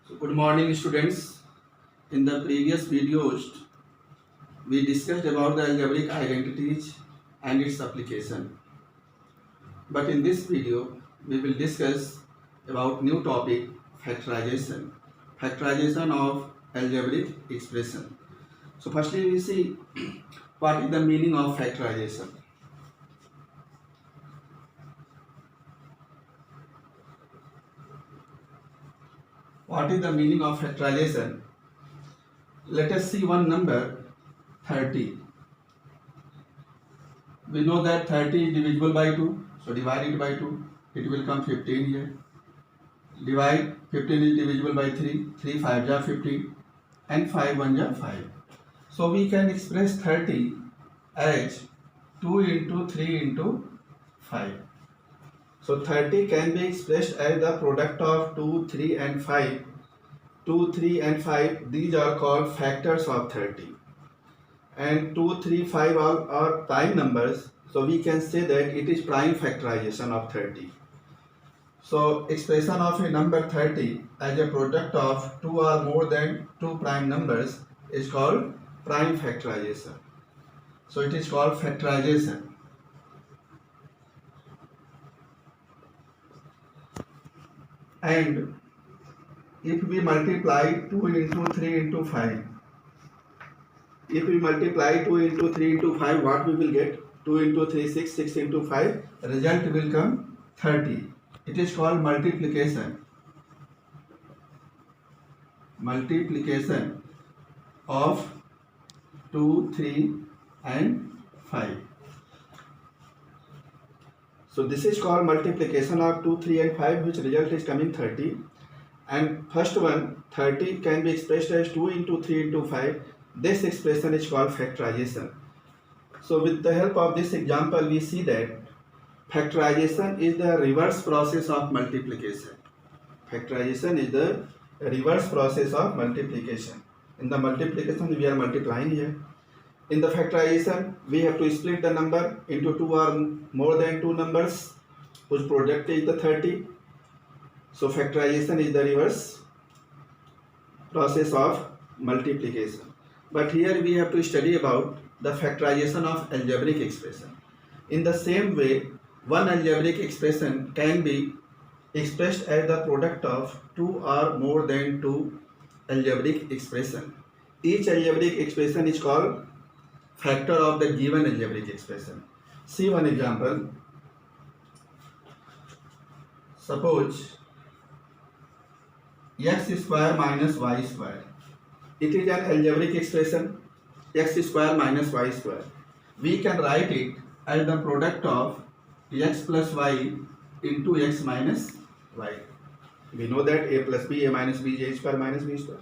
So good morning students. In the previous videos, we discussed about the algebraic identities and its application. But in this video, we will discuss about new topic factorization. Factorization of algebraic expression. So firstly we see what is the meaning of factorization. What is the meaning of factorization? Let us see one number 30. We know that 30 is divisible by 2. So divide it by 2. It will come 15 here. Divide 15 is divisible by 3. 3 5 ja 15 and 5 1 ja 5. So we can express 30 as 2 into 3 into 5. So 30 can be expressed as the product of 2, 3 and 5. 2, 3 and 5, these are called factors of 30. And 2, 3, 5 are prime numbers. So we can say that it is prime factorization of 30. So expression of a number 30 as a product of 2 or more than 2 prime numbers is called prime factorization. So it is called factorization. And if we multiply 2 into 3 into 5, if we multiply 2 into 3 into 5, what we will get? 2 into 3, 6, 6 into 5, result will come 30. It is called multiplication. Multiplication of 2, 3 and 5. So this is called multiplication of 2, 3 and 5, which result is coming 30. And first one, 30 can be expressed as 2 into 3 into 5. This expression is called factorization. So with the help of this example, we see that factorization is the reverse process of multiplication. Factorization is the reverse process of multiplication. In the multiplication, we are multiplying here. In the factorization, we have to split the number into 2 or more than 2 numbers whose product is the 30. So factorization is the reverse process of multiplication. But here we have to study about the factorization of algebraic expression. In the same way, one algebraic expression can be expressed as the product of 2 or more than 2 algebraic expression. Each algebraic expression is called factor of the given algebraic expression. See one example. Suppose x square minus y square. It is an algebraic expression, x square minus y square. We can write it as the product of x plus y into x minus y. We know that a plus b, a minus b, a square minus b square.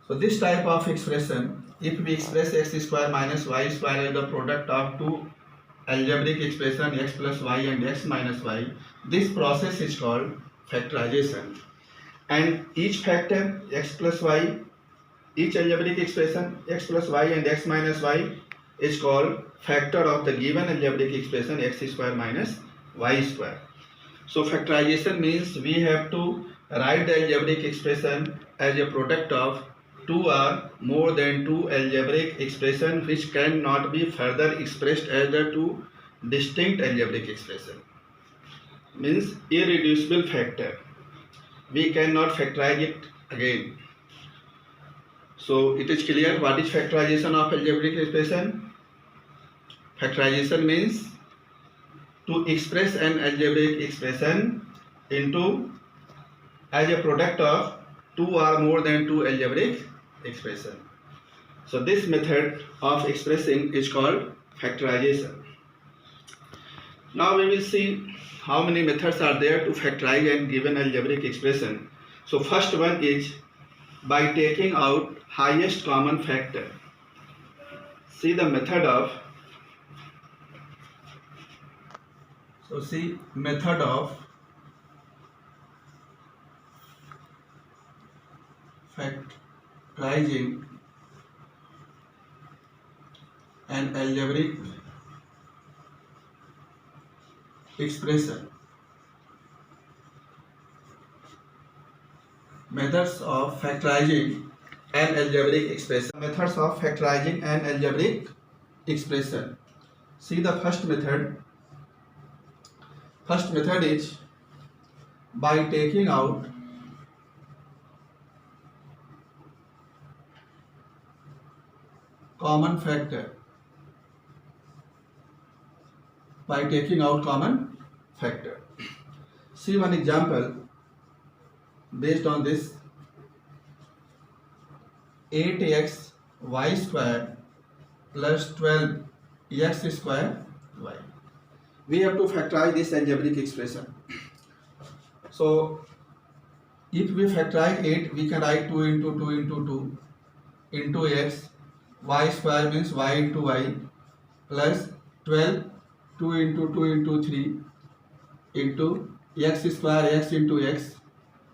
So this type of expression, if we express x square minus y square as the product of two algebraic expression x plus y and x minus y, this process is called factorization. And each factor x plus y, each algebraic expression x plus y and x minus y is called factor of the given algebraic expression x square minus y square. So factorization means we have to write the algebraic expression as a product of 2 or more than 2 algebraic expression which cannot be further expressed as the 2 distinct algebraic expression. Means irreducible factor. We cannot factorize it again. So it is clear what is factorization of algebraic expression. Factorization means to express an algebraic expression into as a product of 2 or more than 2 algebraic expression. So this method of expressing is called factorization. Now we will see how many methods are there to factorize and given algebraic expression. So first one is by taking out highest common factor. See the method of factorizing an algebraic expression. Methods of factorizing an algebraic expression. Methods of factorizing an algebraic expression. See the first method. First method is by taking out common factor. By taking out common factor. See one example based on this. 8x y square plus 12x square y. We have to factorize this algebraic expression. So if we factorize 8, we can write 2 into 2 into 2 into x. Y square means y into y plus 12 2 into 2 into 3 into x square x into x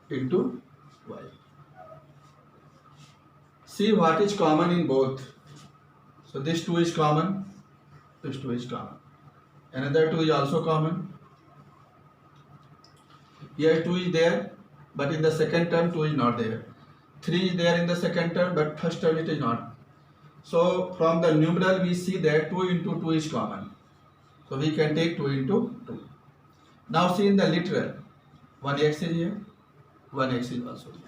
into y. See what is common in both. So this 2 is common, this 2 is common. Another 2 is also common. Here 2 is there, but in the second term 2 is not there. 3 is there in the second term, but first term it is not. So from the numeral we see that 2 into 2 is common. So we can take 2 into 2. Now see in the literal, 1x is here, 1x is also here.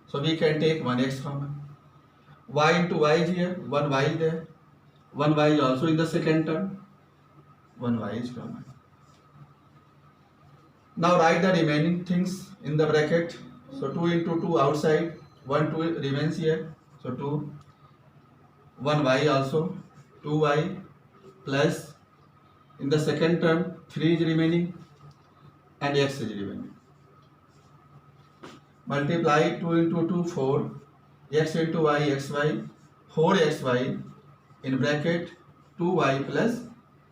So we can take 1x common. Y into y is here, 1y is there. 1y is also in the second term, 1y is common. Now write the remaining things in the bracket. So 2 into 2 outside, 1 2 remains here. So 2, 1y also, 2y plus in the second term 3 is remaining and x is remaining. Multiply 2 into 2 4, x into y xy, 4xy in bracket 2y plus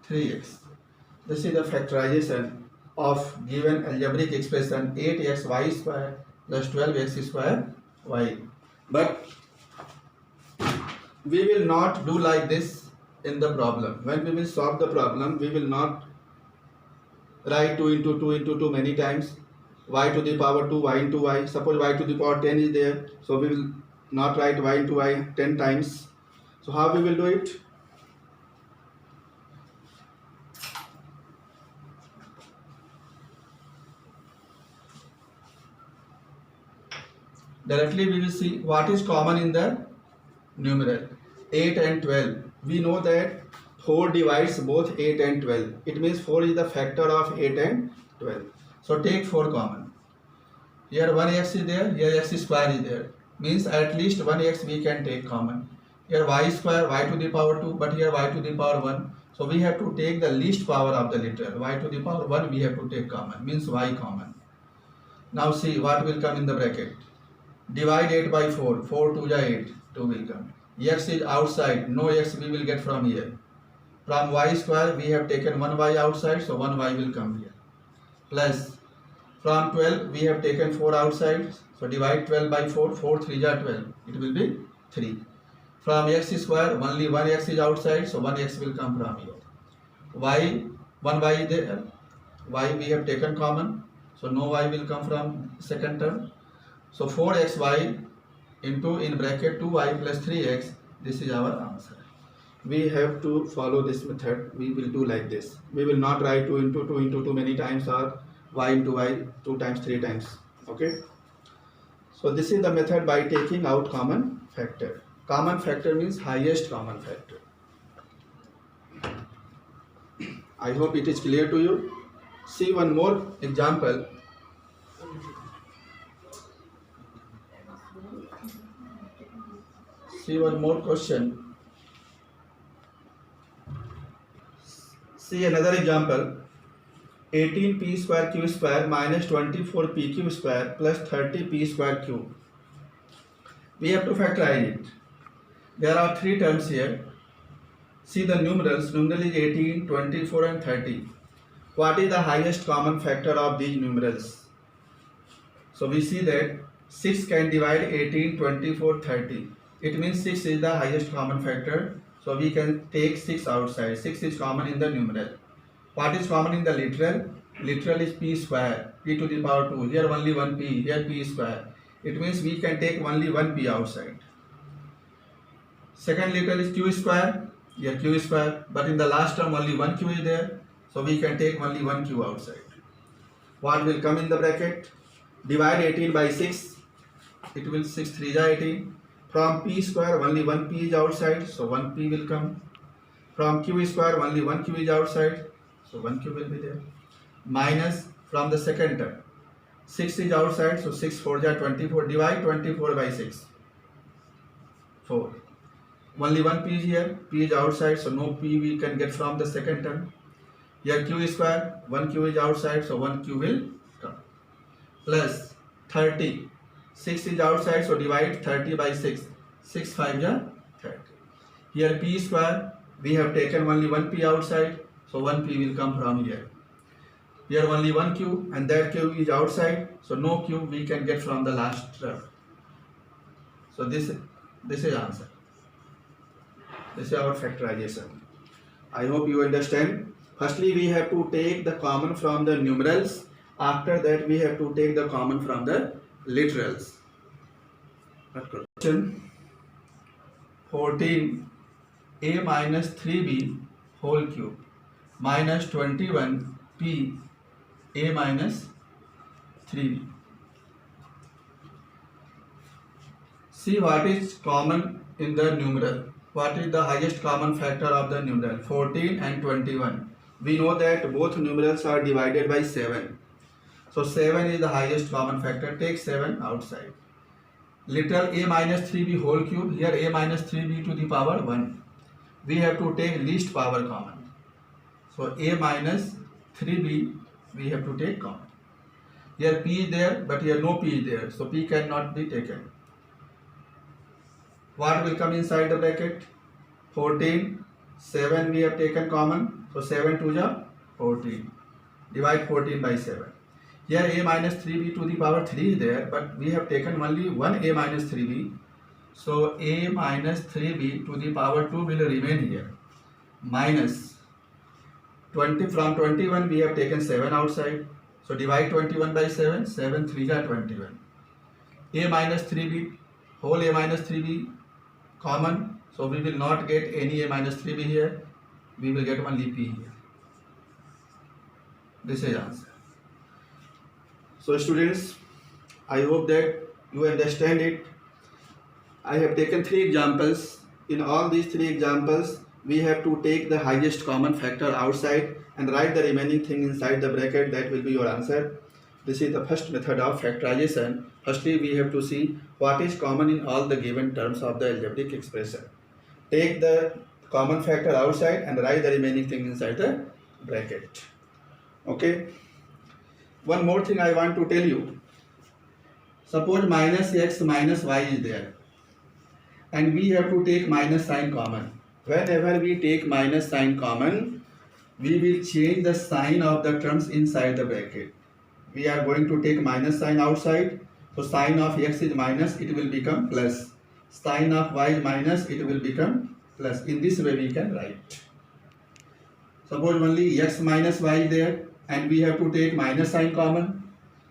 3x. This is the factorization of given algebraic expression 8xy square plus 12x square y. But we will not do like this in the problem. When we will solve the problem, we will not write 2 into 2 into 2 many times. Y to the power 2, y into y. Suppose y to the power 10 is there. So we will not write y into y 10 times. So how we will do it? Directly we will see what is common in the numeral. 8 and 12. We know that 4 divides both 8 and 12. It means 4 is the factor of 8 and 12. So take 4 common. Here 1x is there, here x square is there. Means at least 1x we can take common. Here y square, y to the power 2, but here y to the power 1. So we have to take the least power of the literal. Y to the power 1 we have to take common. Means y common. Now see what will come in the bracket. Divide 8 by 4. 4 2 is 8. 2 will come. X is outside. No x we will get from here. From y square we have taken 1y outside. So 1y will come here. Plus from 12 we have taken 4 outside. So divide 12 by 4. 4 3 is 12. It will be 3. From x square only 1x is outside. So 1x will come from here. Y 1y is there. Y we have taken common. So no y will come from second term. So 4xy into in bracket 2y plus 3x. This is our answer. We have to follow this method. We will do like this. We will not write 2 into 2 into 2 many times or y into y 2 times 3 times. Okay. So this is the method by taking out common factor. Common factor means highest common factor. I hope it is clear to you. See one more example. See one more question. See another example. 18p square q square minus 24pq square plus 30p square q. We have to factorize it. There are 3 terms here. See the numerals. Numeral is 18, 24 and 30. What is the highest common factor of these numerals? So we see that 6 can divide 18, 24, 30. It means 6 is the highest common factor. So we can take 6 outside. 6 is common in the numeral. What is common in the literal? Literal is p square. P to the power 2. Here only 1p. Here p square. It means we can take only one p outside. Second literal is q square. Here q square, but in the last term only one q is there, so we can take only one q outside. What will come in the bracket? Divide 18 by 6. It will 6 3 ja 18. From p square only one p is outside, so one p will come. From q square only one q is outside, so one q will be there. Minus from the second term. 6 is outside, so 6 4 ja 24. Divide 24 by 6. 4. Only one p is here, p is outside, so no p we can get from the second term. Here q square, one q is outside, so one q will come. Plus 30. 6 is outside, so divide 30 by 6. 6 5 ja 30. Here p square, we have taken only one p outside, so one p will come from here. Here only one q and that q is outside, so no q we can get from the last term. So this is answer. This is our factorization. I hope you understand. Firstly, we have to take the common from the numerals. After that, we have to take the common from the literals. Question 14 a minus 3b whole cube minus 21p a minus 3b. See what is common in the numeral. What is the highest common factor of the numeral? 14 and 21. We know that both numerals are divided by 7. So 7 is the highest common factor. Take 7 outside. Literal a minus 3b whole cube. Here a minus 3b to the power 1. We have to take least power common. So a minus 3b we have to take common. Here p is there, but here no p is there. So p cannot be taken. What will come inside the bracket? 14. 7 we have taken common. So 7 2 ja 14. Divide 14 by 7. Here a minus 3b to the power 3 is there, but we have taken only one a minus 3b. So a minus 3b to the power 2 will remain here. Minus 20 from 21 we have taken 7 outside. So divide 21 by 7. 7 3 ja 21. A minus 3b whole a minus 3b common. So we will not get any a minus 3b here. We will get only p here. This is answer. So students, I hope that you understand it. I have taken 3 examples. In all these 3 examples, we have to take the highest common factor outside and write the remaining thing inside the bracket. That will be your answer. This is the first method of factorization. Firstly, we have to see what is common in all the given terms of the algebraic expression. Take the common factor outside and write the remaining thing inside the bracket. Okay. One more thing I want to tell you. Suppose minus x minus y is there, and we have to take minus sign common. Whenever we take minus sign common, we will change the sign of the terms inside the bracket. We are going to take minus sign outside. So sign of x is minus, it will become plus. Sign of y is minus, it will become plus. In this way we can write. Suppose only x minus y is there and we have to take minus sign common.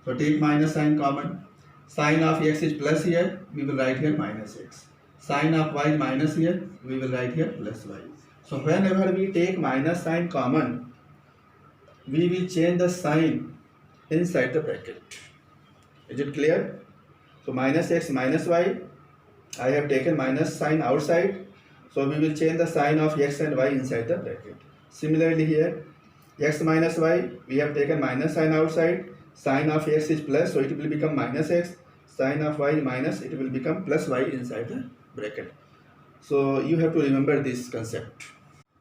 So take minus sign common. Sign of x is plus here, we will write here minus x. Sign of y is minus here, we will write here plus y. So whenever we take minus sign common, we will change the sign inside the bracket. Is it clear? So minus x minus y, I have taken minus sign outside. So we will change the sign of x and y inside the bracket. Similarly here, x minus y, we have taken minus sign outside. Sign of x is plus, so it will become minus x. Sign of y minus, it will become plus y inside the bracket. So you have to remember this concept.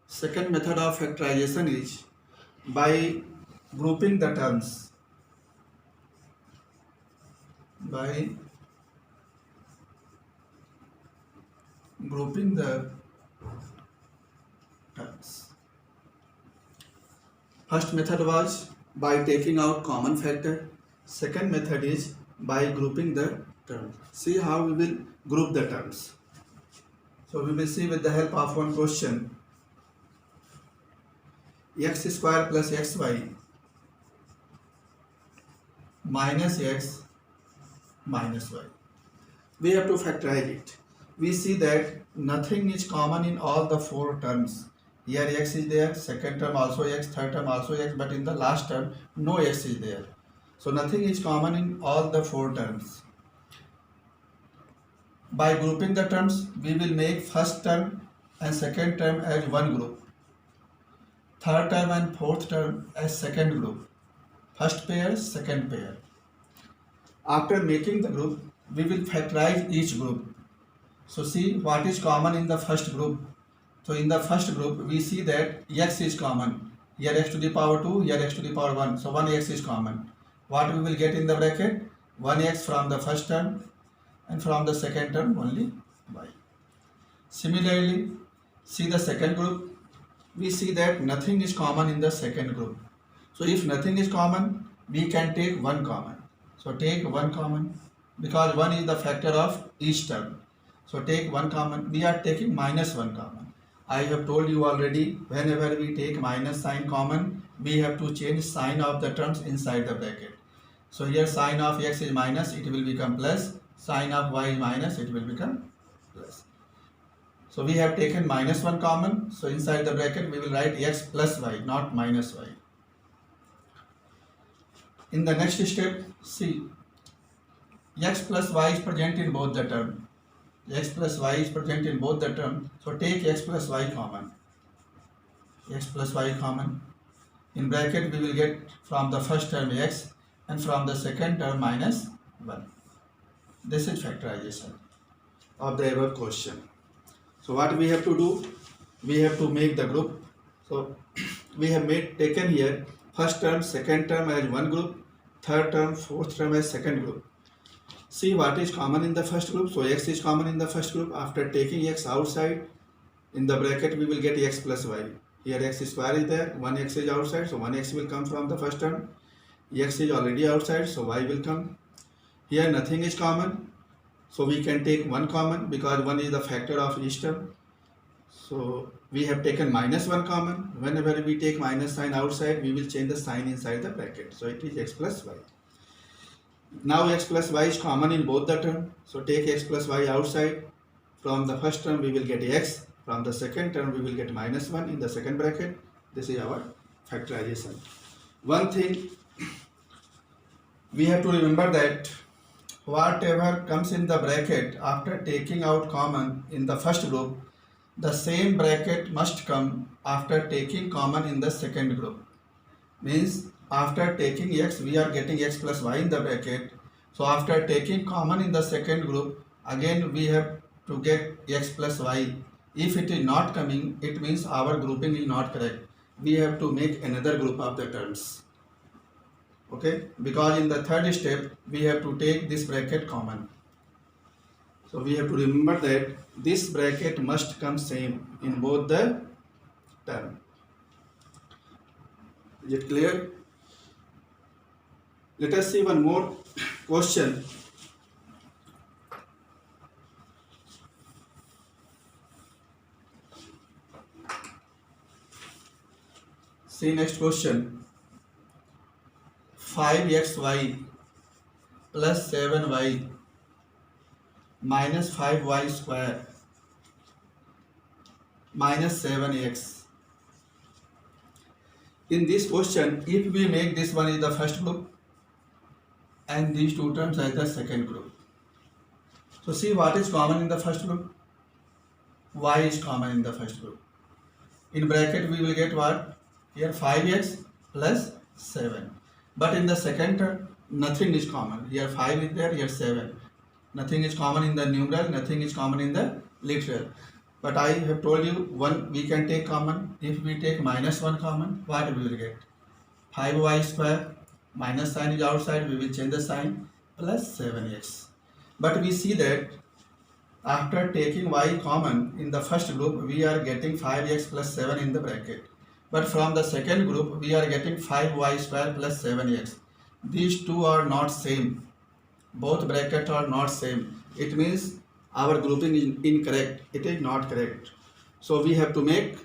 Second method of factorization is by grouping the terms. By grouping the terms. First method was by taking out common factor. Second method is by grouping the terms. See how we will group the terms. So we will see with the help of one question. X square plus xy minus x minus y. We have to factorize it. We see that nothing is common in all the four terms. Here x is there, second term also x, third term also x, but in the last term no x is there. So nothing is common in all the four terms. By grouping the terms, we will make first term and second term as one group, third term and fourth term as second group, first pair, second pair. After making the group, we will factorize each group. So see what is common in the first group. So in the first group, we see that x is common. Here x to the power 2, here x to the power 1. So 1x is common. What we will get in the bracket? 1x from the first term and from the second term only y. Similarly, see the second group. We see that nothing is common in the second group. So if nothing is common, we can take one common. So take one common because 1 is the factor of each term. So take one common. We are taking minus one common. I have told you already, whenever we take minus sign common, we have to change sign of the terms inside the bracket. So here sign of x is minus, it will become plus. Sign of y is minus, it will become plus. So we have taken minus one common. So inside the bracket we will write x plus y, not minus y. In the next step, see, x plus y is present in both the terms. X plus y is present in both the terms. So take x plus y common. X plus y common. In bracket we will get from the first term x and from the second term minus 1. This is factorization of the above question. So what we have to do? We have to make the group. So we have taken here first term, second term as one group, third term, fourth term as second group. See what is common in the first group. So x is common in the first group. After taking x outside, in the bracket we will get x plus y. Here x square is there, 1x is outside, so 1x will come from the first term. X is already outside, so y will come. Here nothing is common, so we can take one common because 1 is the factor of each term. So we have taken minus one common. Whenever we take minus sign outside, we will change the sign inside the bracket. So it is x plus y. Now x plus y is common in both the terms. So take x plus y outside. From the first term we will get x. From the second term we will get minus 1 in the second bracket. This is our factorization. One thing we have to remember that whatever comes in the bracket after taking out common in the first group, the same bracket must come after taking common in the second group. Means after taking x, we are getting x plus y in the bracket. So after taking common in the second group, again we have to get x plus y. If it is not coming, it means our grouping is not correct. We have to make another group of the terms. Okay, because in the third step, we have to take this bracket common. So we have to remember that this bracket must come same in both the term. Is it clear? Let us see one more question. See next question. 5xy plus 7y minus 5y square minus 7x. In this question, if we make this one is the first group and these two terms as the second group. So see what is common in the first group? Y is common in the first group. In bracket we will get what? Here 5x plus 7. But in the second term, nothing is common. Here 5 is there, here 7. Nothing is common in the numeral, nothing is common in the literal. But I have told you one we can take common. If we take minus 1 common, what we will get? 5y square, minus sign is outside, we will change the sign, plus 7x. But we see that after taking y common in the first group, we are getting 5x plus 7 in the bracket. But from the second group, we are getting 5y square plus 7x. These two are not same. Both brackets are not same. It means our grouping is incorrect. It is not correct. So we have to make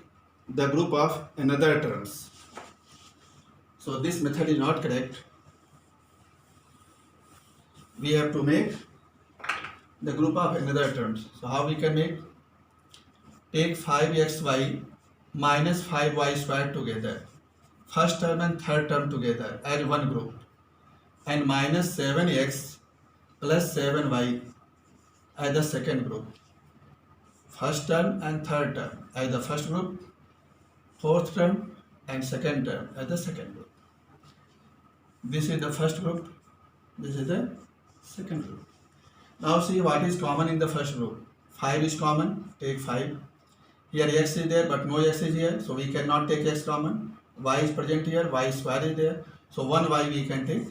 the group of another terms. So this method is not correct. we have to make the group of another terms. So how we can make? Take 5xy minus 5y squared together, first term and third term together as one group, and minus 7x plus 7y as the second group. First term and third term as the first group, fourth term and second term as the second group. This is the first group, this is the second group. Now see what is common in the first group. 5 is common, take 5. Here x is there but no x is here, so we cannot take x common. Y is present here, y square is there, so 1y we can take.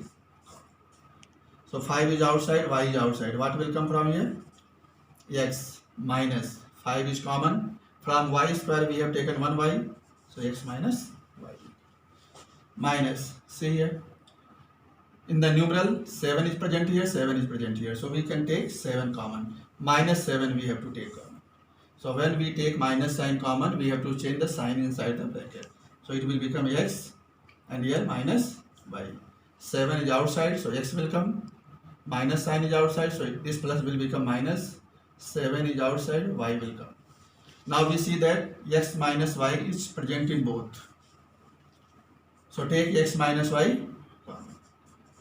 So 5 is outside, y is outside. What will come from here? X minus 5 is common. From y square we have taken 1y, so x minus y. Minus, see here, in the numeral 7 is present here, 7 is present here, so we can take 7 common. Minus 7 we have to take common. So when we take minus sign common, we have to change the sign inside the bracket. So it will become x and here minus y. 7 is outside, so x will come. Minus sign is outside, so this plus will become minus. 7 is outside, y will come. Now we see that x minus y is present in both. So take x minus y common.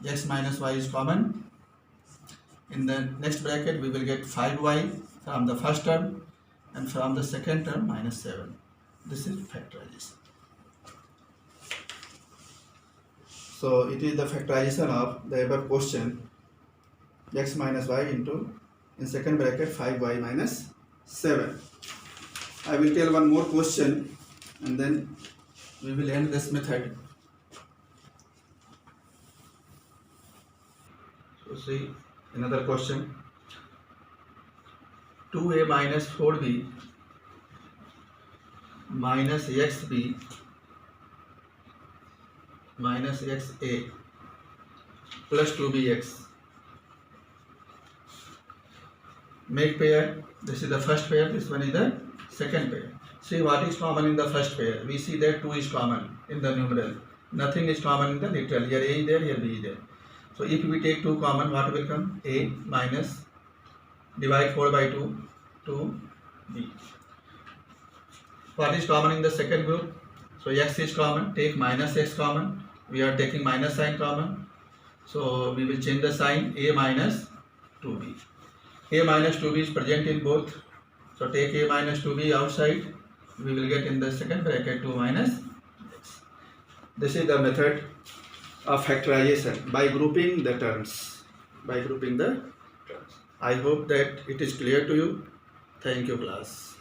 X minus y is common. In the next bracket we will get 5y from the first term, and from the second term minus 7. This is factorization. So it is the factorization of the above question, x minus y into, in second bracket, 5y minus 7. I will tell one more question and then we will end this method. So see another question. 2a minus 4b minus xb minus xa plus 2bx. Make pair. This is the first pair, this one is the second pair. See what is common in the first pair. We see that 2 is common in the numeral. Nothing is common in the literal. Here a is there, here b is there. So if we take 2 common, what will come? A minus, divide 4 by 2, 2b. What is common in the second group? So x is common, take minus x common. We are taking minus sign common. So we will change the sign, a minus 2b. A minus 2b is present in both. So take a minus 2b outside. We will get in the second bracket 2 minus x. This is the method of factorization by grouping the terms. I hope that it is clear to you. Thank you, class.